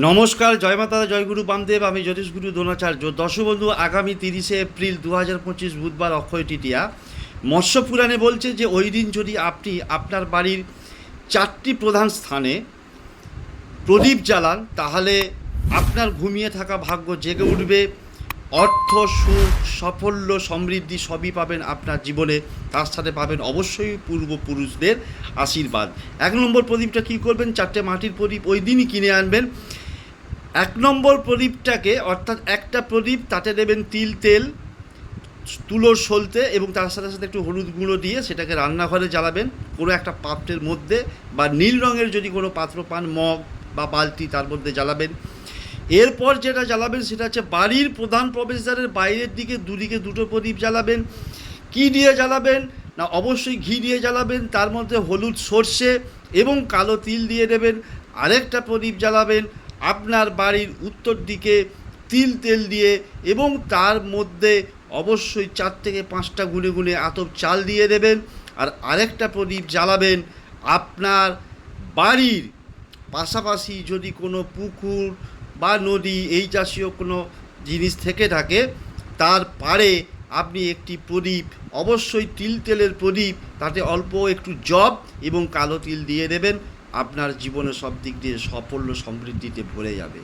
নমস্কার, জয় মাতা, জয়গুরু বামদেব। আমি জ্যোতিষগুরু দ্রোণাচার্য। দর্শক বন্ধু, আগামী 30শে এপ্রিল 2025 বুধবার অক্ষয় তৃতীয়া। মৎস্য পুরাণে বলছে যে ওই দিন যদি আপনি আপনার বাড়ির 4টি প্রধান স্থানে প্রদীপ জ্বালান, তাহলে আপনার ঘুমিয়ে থাকা ভাগ্য জেগে উঠবে। অর্থ, সুখ, সাফল্য, সমৃদ্ধি সবই পাবেন আপনার জীবনে। তার সাথে পাবেন অবশ্যই পূর্বপুরুষদের আশীর্বাদ। 1 নম্বর প্রদীপটা কী করবেন? 4টে মাটির প্রদীপ ওই দিনই কিনে আনবেন। 1 নম্বর প্রদীপটাকে, অর্থাৎ একটা প্রদীপ, তাতে দেবেন তিল তেল, তুলোর সলতে এবং তার সাথে সাথে একটু হলুদ গুঁড়ো দিয়ে সেটাকে রান্নাঘরে জ্বালাবেন, কোনো একটা পাত্রের মধ্যে, বা নীল রঙের যদি কোনো পাত্র পান, মগ বা বালতি, তার মধ্যে জ্বালাবেন। এরপর যেটা জ্বালাবেন সেটা হচ্ছে বাড়ির প্রধান প্রবেশদ্বারের বাইরের দিকে দুদিকে 2টো প্রদীপ জ্বালাবেন। কী দিয়ে জ্বালাবেন? না, অবশ্যই ঘি দিয়ে জ্বালাবেন। তার মধ্যে হলুদ, সর্ষে এবং কালো তিল দিয়ে দেবেন। আরেকটা প্রদীপ জ্বালাবেন আপনার বাড়ির উত্তর দিকে তিল তেল দিয়ে, এবং তার মধ্যে অবশ্যই 4 থেকে 5টা গুনে গুনে আতপ চাল দিয়ে দেবেন। আর আরেকটা প্রদীপ জ্বালাবেন আপনার বাড়ির পাশাপাশি যদি কোনো পুকুর বা নদী এই জাতীয় কোনো জিনিস থেকে থাকে, তার পাড়ে আপনি একটি প্রদীপ, অবশ্যই তিল তেলের প্রদীপ, তাতে অল্প একটু জব এবং কালো তিল দিয়ে দেবেন। আপনার জীবনে সব দিক দিয়ে সাফল্য সমৃদ্ধিতে ভরে যাবে।